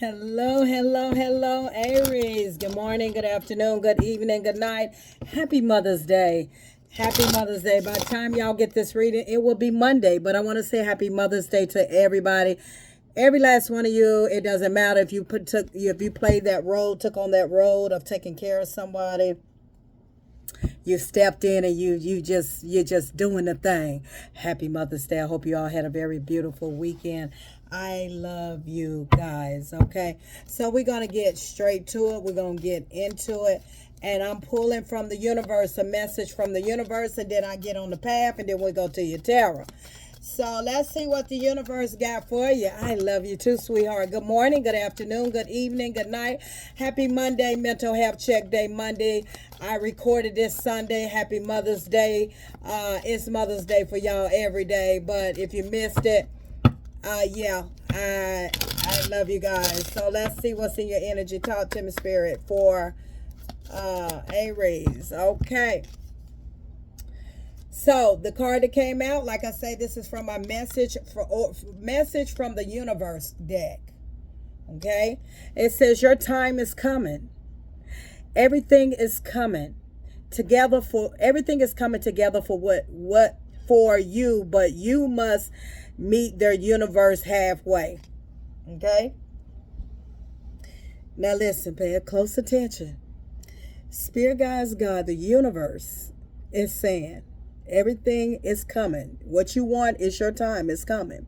Hello, hello, hello, Aries. Good morning, good afternoon, good evening, good night. Happy Mother's Day. Happy Mother's Day. By the time y'all get this reading, it will be Monday, but I want to say happy Mother's Day to everybody. Every last one of you. It doesn't matter if you played that role, took on that role of taking care of somebody. You stepped in and you're just doing the thing. Happy Mother's Day. I hope you all had a very beautiful weekend. I love you guys. Okay, so we're gonna get straight to it. We're gonna get into it, and I'm pulling from the universe a message from the universe, and then I get on the path, and then we go to your tarot. So let's see what the universe got for you. I love you too, sweetheart. Good morning, good afternoon, good evening, good night. Happy Monday, Mental Health Check Day Monday. I recorded this Sunday. Happy Mother's Day. It's Mother's Day for y'all every day. But if you missed it, yeah, I love you guys. So let's see what's in your energy. Talk to me, Spirit, for Aries. Okay. So the card that came out, like I say, this is from my message from the universe deck. Okay, it says your time is coming. Everything is coming together for what for you, but you must meet their universe halfway. Okay. Now listen, pay close attention. Spirit guides, God, the universe is saying, everything is coming. What you want is your time is coming.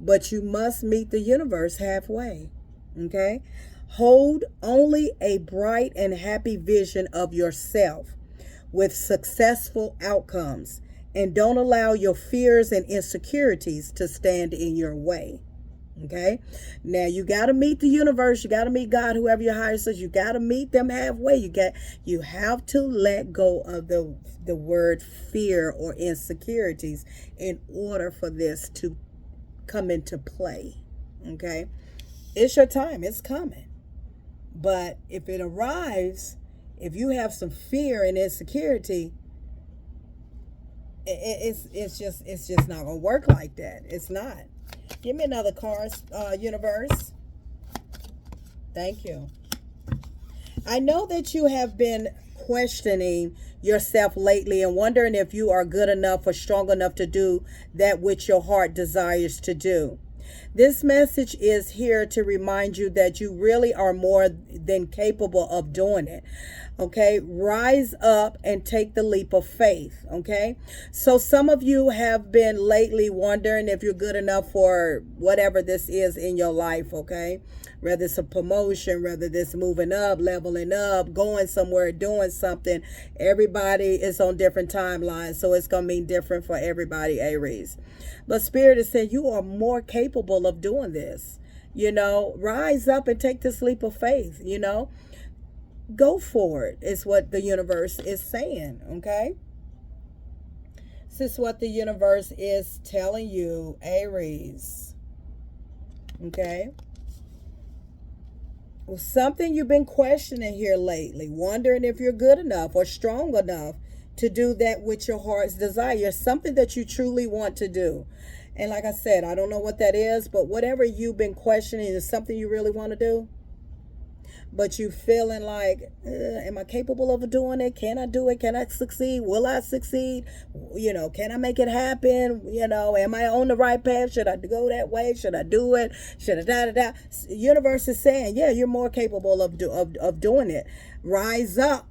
But you must meet the universe halfway. Okay? Hold only a bright and happy vision of yourself with successful outcomes. And don't allow your fears and insecurities to stand in your way. Okay, now you got to meet the universe. You got to meet God, whoever your higher self. You got to meet them halfway. You have to let go of the word fear or insecurities in order for this to come into play. Okay, it's your time. It's coming. But if it arrives, if you have some fear and insecurity, it's just not gonna work like that. It's not. Give me another card, universe. Thank you. I know that you have been questioning yourself lately and wondering if you are good enough or strong enough to do that which your heart desires to do. This message is here to remind you that you really are more than capable of doing it. Okay, rise up and take the leap of faith. Okay, so some of you have been lately wondering if you're good enough for whatever this is in your life. Okay, whether it's a promotion, whether it's moving up, leveling up, going somewhere, doing something. Everybody is on different timelines, so it's gonna mean different for everybody, Aries. But Spirit is saying you are more capable of doing this. You know, rise up and take this leap of faith. You know, go for it, is what the universe is saying. Okay, this is what the universe is telling you, Aries. Okay, well, something you've been questioning here lately, wondering if you're good enough or strong enough to do that which your heart's desire, something that you truly want to do. And like I said, I don't know what that is, but whatever you've been questioning is something you really want to do, but you feeling like, am I capable of doing it? Can I do it? Can I succeed? Will I succeed? You know, can I make it happen? You know, am I on the right path? Should I go that way? Should I do it? Should I da? Universe is saying, yeah, you're more capable of doing it. Rise up,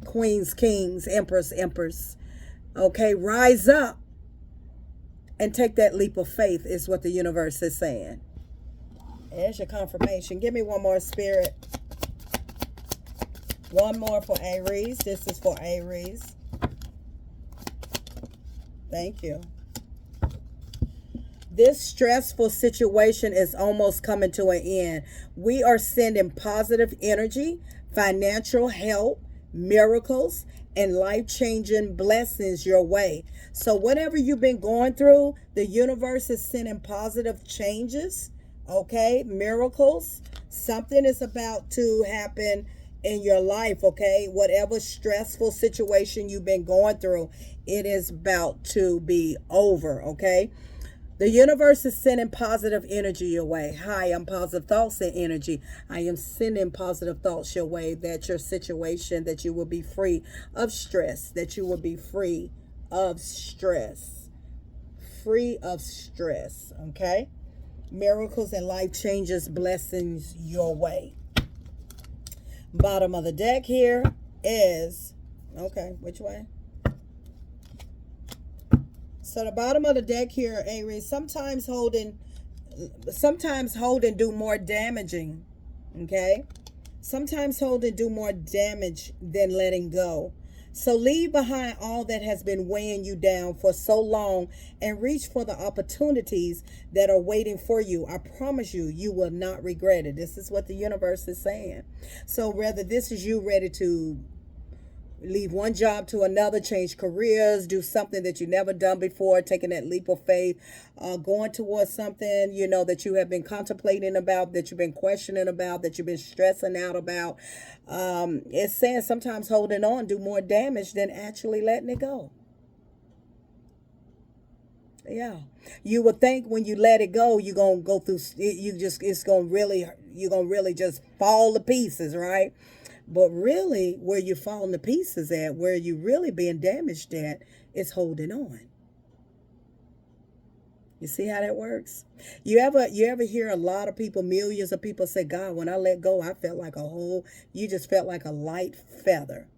queens, kings, emperors. Okay, rise up and take that leap of faith is what the universe is saying. There's your confirmation. Give me one more, Spirit. One more for Aries. This is for Aries. Thank you. This stressful situation is almost coming to an end. We are sending positive energy, financial help, miracles, and life-changing blessings your way. So whatever you've been going through, the universe is sending positive changes. Okay, miracles. Something is about to happen in your life. Okay, whatever stressful situation you've been going through, it is about to be over. Okay, The universe is sending positive energy your way. Hi, I'm Positive Thoughts and Energy. I am sending positive thoughts your way that your situation, that you will be free of stress, that you will be free of stress. Free of stress, okay? Miracles and life changes, blessings your way. Bottom of the deck here is, okay, which way? So the bottom of the deck here, Aries, sometimes holding do more damaging, okay? Sometimes holding do more damage than letting go. So leave behind all that has been weighing you down for so long and reach for the opportunities that are waiting for you. I promise you, you will not regret it. This is what the universe is saying. So whether this is you ready to leave one job to another, change careers, do something that you never done before, taking that leap of faith, going towards something, you know, that you have been contemplating about, that you've been questioning about, that you've been stressing out about. It's saying sometimes holding on do more damage than actually letting it go. Yeah. You would think when you let it go, you're going to go through, you're going to really just fall to pieces, right? But really, where you're falling to pieces at, where you're really being damaged at, is holding on. You see how that works? You ever hear a lot of people, millions of people say, God, when I let go, I felt like you just felt like a light feather.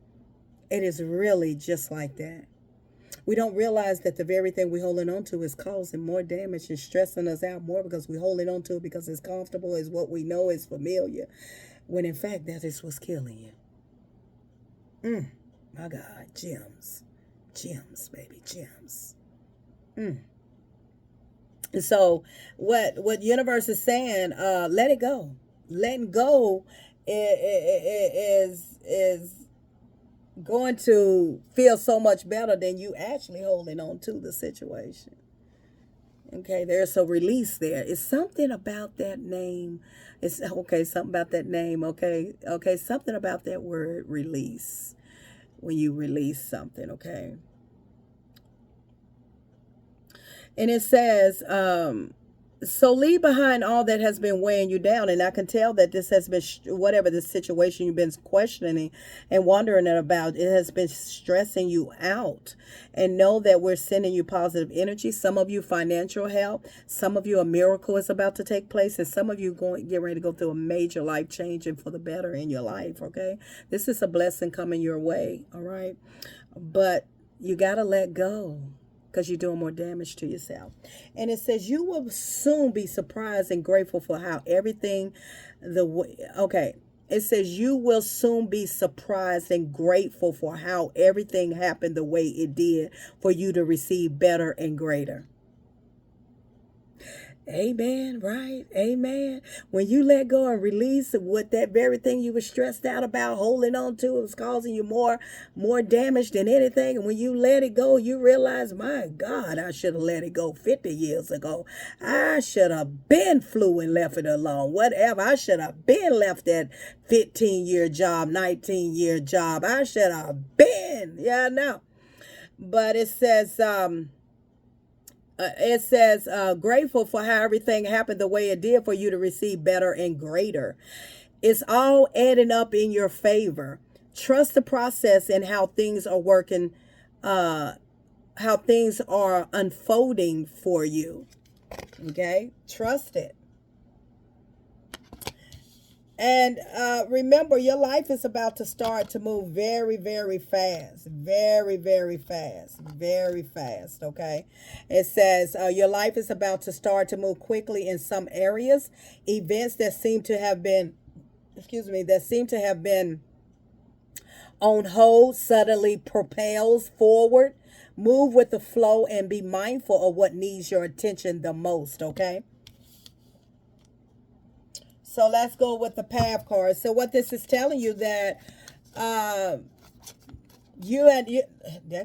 It is really just like that. We don't realize that the very thing we're holding on to is causing more damage and stressing us out more because we're holding on to it because it's comfortable, is what we know, is familiar. When in fact, that is what's killing you. My God, gems. Gems, baby, gems. So what universe is saying, let it go. Letting go is going to feel so much better than you actually holding on to the situation. Okay, there's a release there. It's something about that name. It's okay, something about that name. Okay, something about that word release. When you release something, okay. And it says, so leave behind all that has been weighing you down. And I can tell that this has been, whatever the situation you've been questioning and wondering about, it has been stressing you out. And know that we're sending you positive energy. Some of you financial help. Some of you a miracle is about to take place. And some of you get ready to go through a major life change and for the better in your life, okay? This is a blessing coming your way, all right? But you got to let go, because you're doing more damage to yourself. And it says you will soon be surprised and grateful for how everything it says you will soon be surprised and grateful for how everything happened the way it did for you to receive better and greater. Amen, right? Amen. When you let go and release what that very thing you were stressed out about, holding on to, it was causing you more damage than anything. And when you let it go, you realize, my God, I should have let it go 50 years ago. I should have been flew and left it alone. Whatever. I should have been left that 15-year job, 19-year job. I should have been. Yeah, I know. But it says, grateful for how everything happened the way it did for you to receive better and greater. It's all adding up in your favor. Trust the process and how things are working, how things are unfolding for you. Okay? Trust it. And remember, your life is about to start to move very, very fast. Very, very fast. Very fast, okay? It says your life is about to start to move quickly in some areas. Events that seem to have been, on hold suddenly propels forward. Move with the flow and be mindful of what needs your attention the most, okay? So let's go with the path card. So what this is telling you that that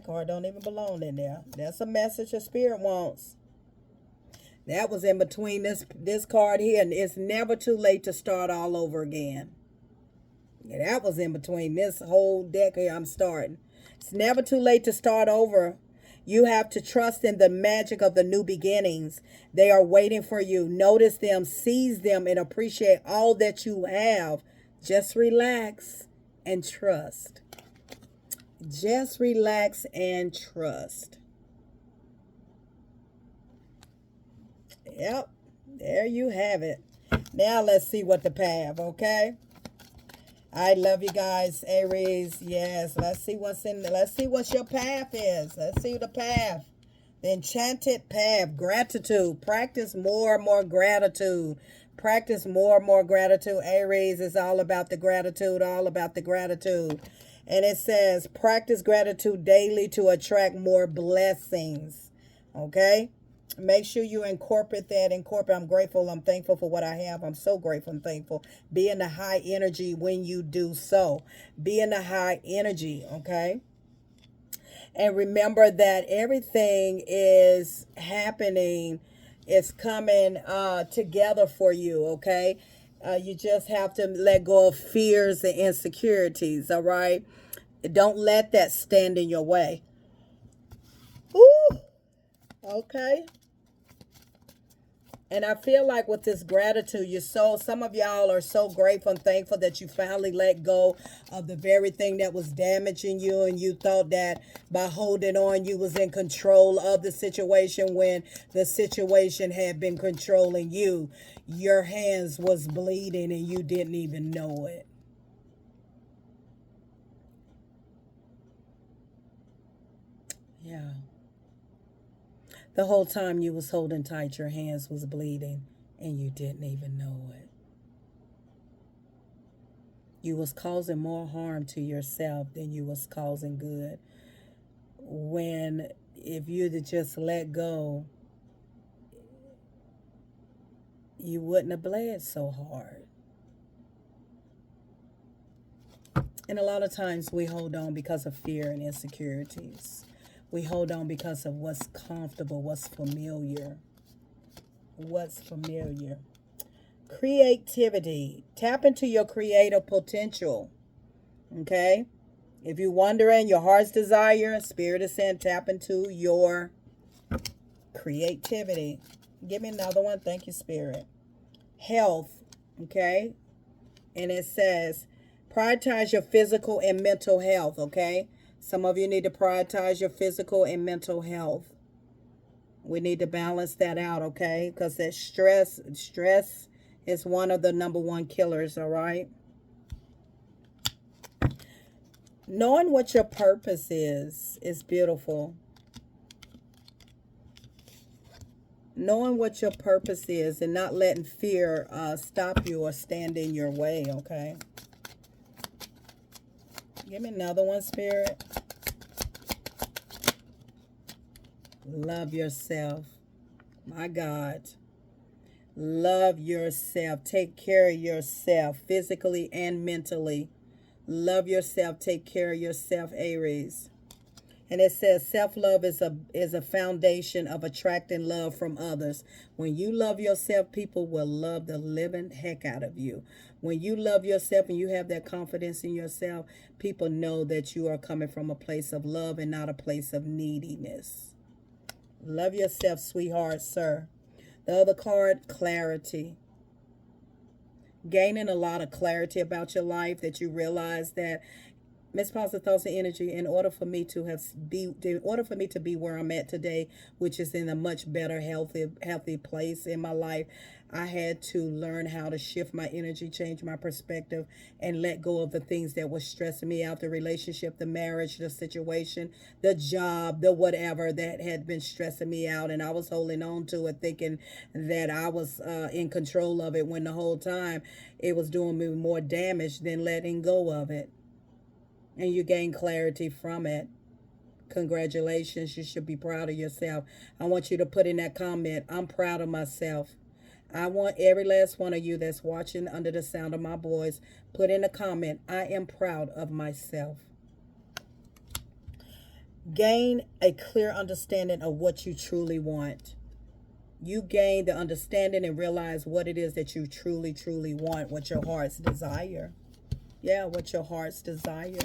card don't even belong in there. That's a message your spirit wants. That was in between this card here, and it's never too late to start all over again. Yeah, that was in between this whole deck here I'm starting. It's never too late to start over. You have to trust in the magic of the new beginnings. They are waiting for you. Notice them, seize them, and appreciate all that you have. Just relax and trust. Just relax and trust. Yep, there you have it. Now let's see what the path, okay? I love you guys, Aries. Yes, let's see what's in there. Let's see what your path is. Let's see the path. The enchanted path, gratitude. Practice more and more gratitude. Practice more and more gratitude. Aries is all about the gratitude, all about the gratitude. And it says, practice gratitude daily to attract more blessings. Okay? Make sure you incorporate that. I'm grateful. I'm thankful for what I have. I'm so grateful and thankful. Be in the high energy when you do so. Be in the high energy, okay? And remember that everything is happening. It's coming together for you, okay? You just have to let go of fears and insecurities, all right? Don't let that stand in your way. Ooh, okay? And I feel like with this gratitude, some of y'all are so grateful and thankful that you finally let go of the very thing that was damaging you. And you thought that by holding on, you was in control of the situation when the situation had been controlling you. Your hands was bleeding and you didn't even know it. Yeah. The whole time you was holding tight, your hands was bleeding and you didn't even know it. You was causing more harm to yourself than you was causing good. When if you'd have just let go, you wouldn't have bled so hard. And a lot of times we hold on because of fear and insecurities. We hold on because of what's comfortable, what's familiar. What's familiar. Creativity. Tap into your creative potential. Okay? If you're wondering, your heart's desire, Spirit is saying tap into your creativity. Give me another one. Thank you, Spirit. Health. Okay? And it says, prioritize your physical and mental health. Okay? Some of you need to prioritize your physical and mental health. We need to balance that out, okay? Because that stress is one of the #1 killers, all right? Knowing what your purpose is beautiful. Knowing what your purpose is and not letting fear stop you or stand in your way, okay? Give me another one, Spirit. Love yourself. My God. Love yourself. Take care of yourself physically and mentally. Love yourself. Take care of yourself, Aries. And it says self-love is a foundation of attracting love from others. When you love yourself, people will love the living heck out of you. When you love yourself and you have that confidence in yourself, people know that you are coming from a place of love and not a place of neediness. Love yourself, sweetheart, sir. The other card, clarity. Gaining a lot of clarity about your life, that you realize that Miss Positive Thoughts and Energy, in order for me to be where I'm at today, which is in a much better, healthy place in my life, I had to learn how to shift my energy, change my perspective, and let go of the things that were stressing me out, the relationship, the marriage, the situation, the job, the whatever that had been stressing me out. And I was holding on to it, thinking that I was in control of it, when the whole time it was doing me more damage than letting go of it. And you gain clarity from it. Congratulations. You should be proud of yourself. I want you to put in that comment, I'm proud of myself. I want every last one of you that's watching under the sound of my voice, put in a comment, I am proud of myself. Gain a clear understanding of what you truly want. You gain the understanding and realize what it is that you truly, truly want, what your heart's desire. Yeah, what your heart's desire.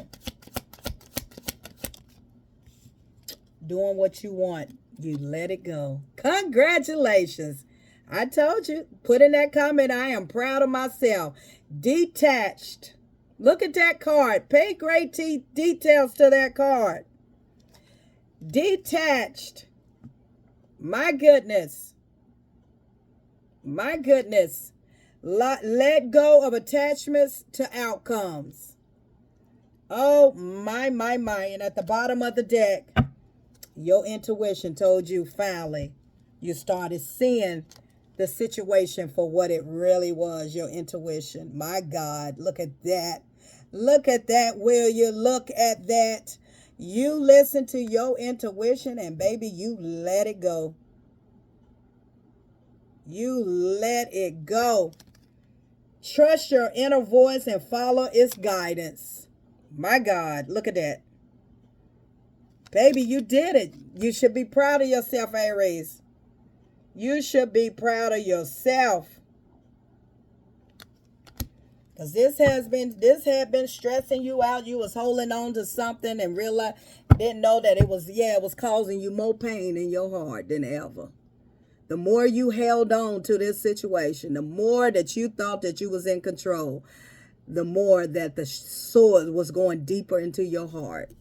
doing what you want. You let it go. Congratulations. I told you. Put in that comment, I am proud of myself. Detached. Look at that card. Pay great details to that card. Detached. My goodness. My goodness. Let go of attachments to outcomes. Oh, my. And at the bottom of the deck, your intuition told you finally you started seeing the situation for what it really was, your intuition. My God, look at that. Look at that, will you? Look at that. You listen to your intuition and baby, you let it go. You let it go. Trust your inner voice and follow its guidance. My God, look at that. Baby, you did it. You should be proud of yourself, Aries. You should be proud of yourself. Because this had been stressing you out. You was holding on to something and didn't know that it was causing you more pain in your heart than ever. The more you held on to this situation, the more that you thought that you was in control, the more that the sword was going deeper into your heart.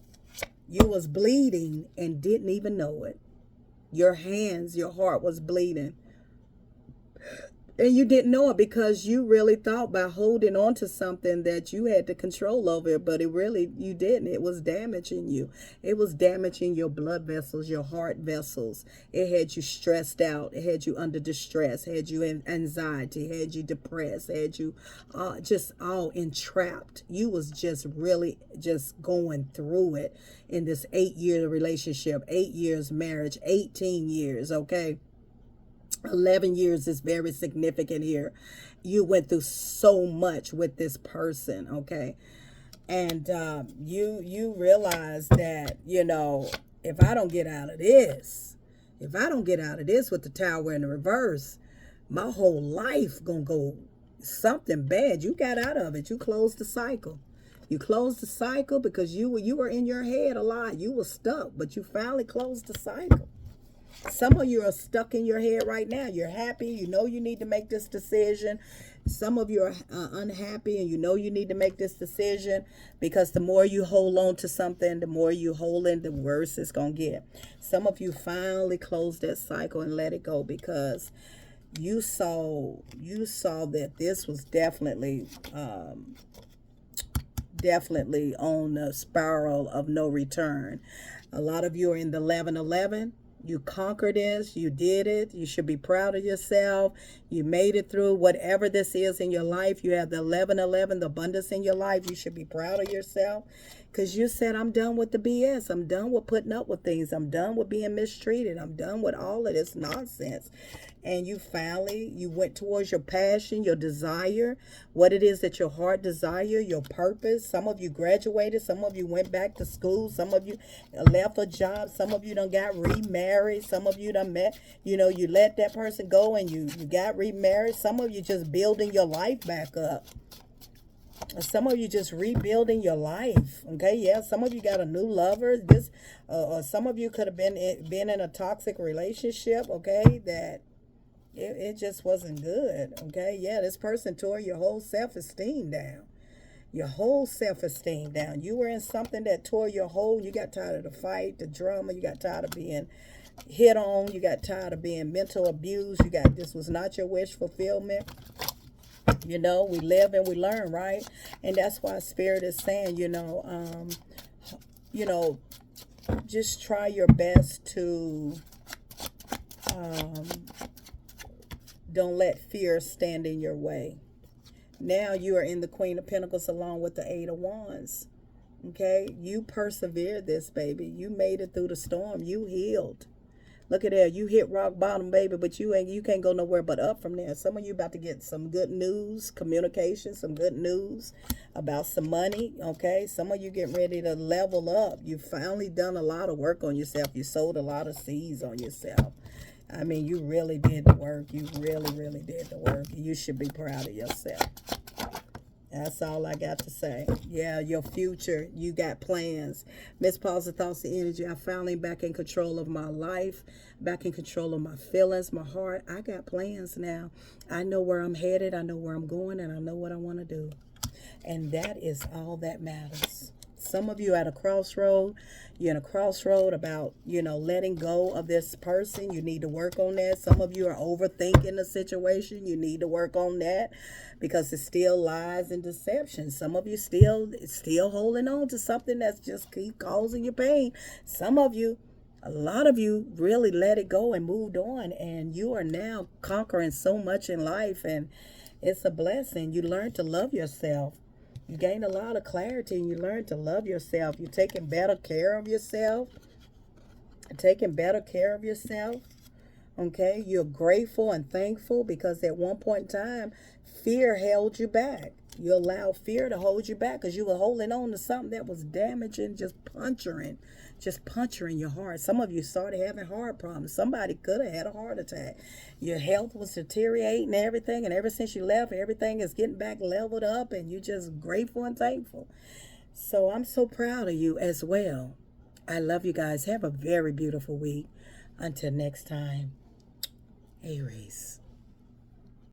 You was bleeding and didn't even know it. Your heart was bleeding. And you didn't know it because you really thought by holding on to something that you had the control over it, but you didn't. It was damaging you. It was damaging your blood vessels, your heart vessels. It had you stressed out. It had you under distress, had you in anxiety, had you depressed, had you just all entrapped. You was just really just going through it in this 8-year relationship, 8 years marriage, 18 years, okay? 11 years is very significant here. You went through so much with this person, okay? And you realize that, if I don't get out of this with the Tower in the reverse, my whole life gonna go something bad. You got out of it. You closed the cycle. You closed the cycle because you were in your head a lot. You were stuck, but you finally closed the cycle. Some of you are stuck in your head right now. You're happy. You know you need to make this decision. Some of you are unhappy and you know you need to make this decision because the more you hold on to something, the more you hold in, the worse it's going to get. Some of you finally closed that cycle and let it go because you saw that this was definitely on a spiral of no return. A lot of you are in the 11-11. You conquered this. You did it. You should be proud of yourself. You made it through whatever this is in your life. You have the 11-11, the abundance in your life. You should be proud of yourself because you said, I'm done with the BS. I'm done with putting up with things. I'm done with being mistreated. I'm done with all of this nonsense. And you went towards your passion, your desire, what it is that your heart desire, your purpose. Some of you graduated. Some of you went back to school. Some of you left a job. Some of you done got remarried. Some of you done met, you let that person go and you got remarried. Some of you just building your life back up. Some of you just rebuilding your life. Okay, yeah. Some of you got a new lover. Some of you could have been in a toxic relationship. Okay, that it just wasn't good. Okay, yeah. This person tore your whole self-esteem down. Your whole self-esteem down. You were in something that tore your whole. You got tired of the fight, the drama. You got tired of being hit on. You got tired of being mental abused. This was not your wish fulfillment. We live and we learn, right? And that's why Spirit is saying, just try your best to don't let fear stand in your way. Now you are in the Queen of Pentacles along with the 8 of Wands. Okay? You persevered this, baby. You made it through the storm. You healed. Look at that. You hit rock bottom, baby, but you can't go nowhere but up from there. Some of you about to get some good news, communication, some good news about some money, okay? Some of you getting ready to level up. You finally done a lot of work on yourself. You sowed a lot of seeds on yourself. I mean, you really did the work. You really, really did the work. You should be proud of yourself. That's all I got to say. Yeah, your future. You got plans. Miss Positive Thoughts and Energy. I'm finally back in control of my life, back in control of my feelings, my heart. I got plans now. I know where I'm headed. I know where I'm going, and I know what I want to do. And that is all that matters. Some of you at a crossroad. You're in a crossroad about, letting go of this person. You need to work on that. Some of you are overthinking the situation. You need to work on that because it's still lies and deception. Some of you still holding on to something that's just keep causing you pain. Some of you, a lot of you really let it go and moved on, and you are now conquering so much in life, and it's a blessing. You learn to love yourself. You gain a lot of clarity and you learn to love yourself. You're taking better care of yourself. Okay, you're grateful and thankful because at one point in time, fear held you back. You allowed fear to hold you back because you were holding on to something that was damaging, just puncturing your heart. Some of you started having heart problems. Somebody could have had a heart attack. Your health was deteriorating and everything, and ever since you left, everything is getting back leveled up, and you're just grateful and thankful. So I'm so proud of you as well. I love you guys. Have a very beautiful week. Until next time, Aries.